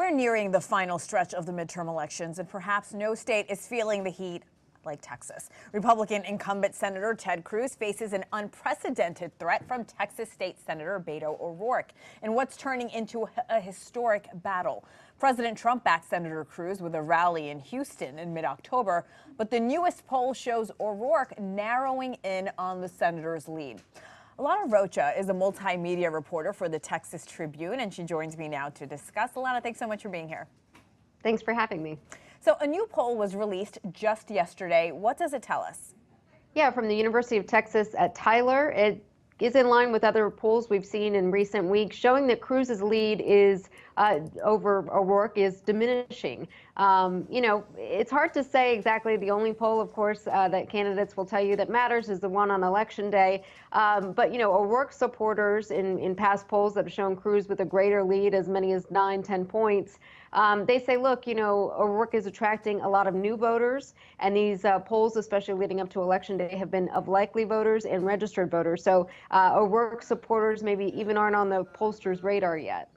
We're nearing the final stretch of the midterm elections, and perhaps no state is feeling the heat like Texas. Republican incumbent Senator Ted Cruz faces an unprecedented threat from Texas State Senator Beto O'Rourke in what's turning into a historic battle. President Trump backed Senator Cruz with a rally in Houston in mid-October, but the newest poll shows O'Rourke narrowing in on the senator's lead. Alana Rocha is a multimedia reporter for the Texas Tribune, and she joins me now to discuss. Alana, thanks so much for being here. Thanks for having me. So a new poll was released just yesterday. What does it tell us? Yeah, from the University of Texas at Tyler. It is in line with other polls we've seen in recent weeks, showing that Cruz's lead is over O'Rourke is diminishing. It's hard to say exactly. The only poll, of course, that candidates will tell you that matters is the one on Election Day. But O'Rourke supporters in past polls that have shown Cruz with a greater lead, as many as 9-10 points, they say, look, O'Rourke is attracting a lot of new voters, and these polls, especially leading up to Election Day, have been of likely voters and registered voters. So O'Rourke supporters maybe even aren't on the pollsters' radar yet.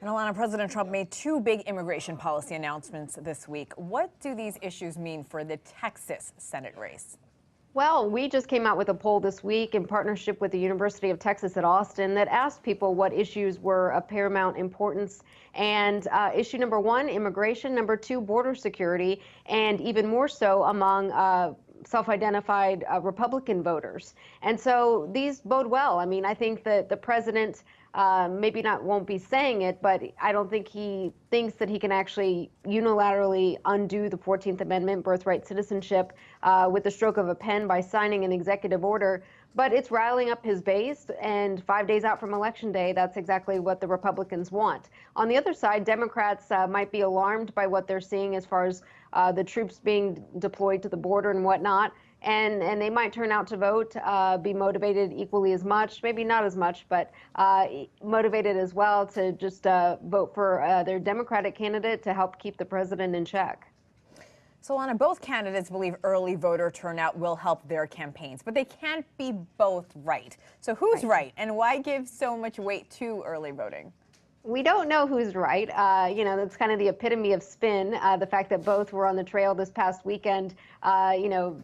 And Alana, President Trump made two big immigration policy announcements this week. What do these issues mean for the Texas Senate race? Well, we just came out with a poll this week in partnership with the University of Texas at Austin that asked people what issues were of paramount importance. And issue number one, immigration; number two, border security; and even more so among self-identified Republican voters. And so these bode well. I mean, I think that the president maybe won't be saying it, but I don't think he thinks that he can actually unilaterally undo the 14th Amendment, birthright citizenship, with the stroke of a pen by signing an executive order. But it's riling up his base, and 5 days out from Election Day, that's exactly what the Republicans want. On the other side, Democrats might be alarmed by what they're seeing as far as the troops being deployed to the border and whatnot. And they might turn out to vote, be motivated equally as much, maybe not as much, but motivated as well to just vote for their Democratic candidate to help keep the president in check. So, Alana, both candidates believe early voter turnout will help their campaigns, but they can't be both right. So who's right, and why give so much weight to early voting? We don't know who's right. That's kind of the epitome of spin, the fact that both were on the trail this past weekend,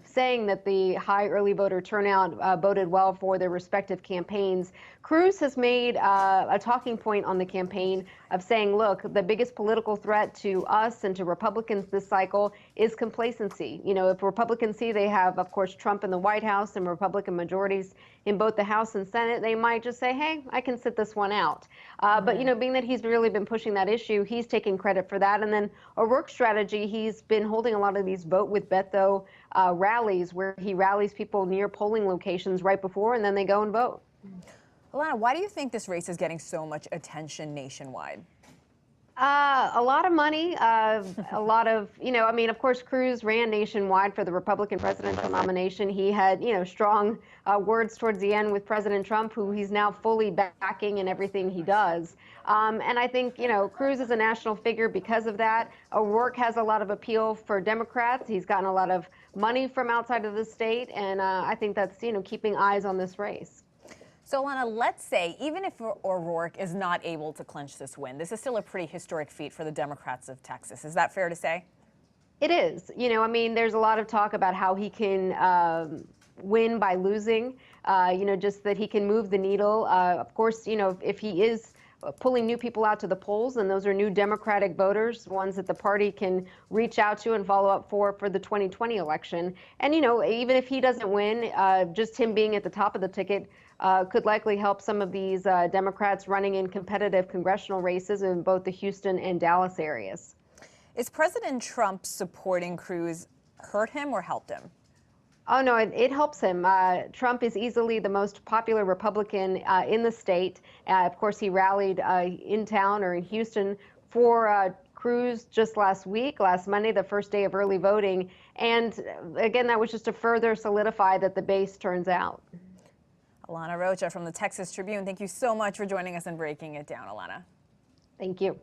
saying that the high early voter turnout boded well for their respective campaigns. Cruz has made a talking point on the campaign of saying, look, the biggest political threat to us and to Republicans this cycle is complacency. If Republicans see they have, of course, Trump in the White House and Republican majorities in both the House and Senate, they might just say, hey, I can sit this one out. But, being that he's really been pushing that issue, he's taking credit for that. And then O'Rourke's strategy, he's been holding a lot of these vote with Beto rallies where he rallies people near polling locations right before, and then they go and vote. Alana, why do you think this race is getting so much attention nationwide? A lot of money, a lot of, of course, Cruz ran nationwide for the Republican presidential nomination. He had, strong words towards the end with President Trump, who he's now fully backing in everything he does. And I think, Cruz is a national figure because of that. O'Rourke has a lot of appeal for Democrats. He's gotten a lot of money from outside of the state. And I think that's, keeping eyes on this race. So, Alana, let's say even if O'Rourke is not able to clinch this win, this is still a pretty historic feat for the Democrats of Texas. Is that fair to say? It is. There's a lot of talk about how he can win by losing, just that he can move the needle. Of course, if he is pulling new people out to the polls, and those are new Democratic voters, ones that the party can reach out to and follow up for the 2020 election. And, even if he doesn't win, just him being at the top of the ticket could likely help some of these Democrats running in competitive congressional races in both the Houston and Dallas areas. Is President Trump supporting Cruz hurt him or helped him? Oh, no, it helps him. Trump is easily the most popular Republican in the state. Of course, he rallied in town or in Houston for Cruz just last Monday, the first day of early voting. And again, that was just to further solidify that the base turns out. Alana Rocha from the Texas Tribune, thank you so much for joining us and breaking it down, Alana. Thank you.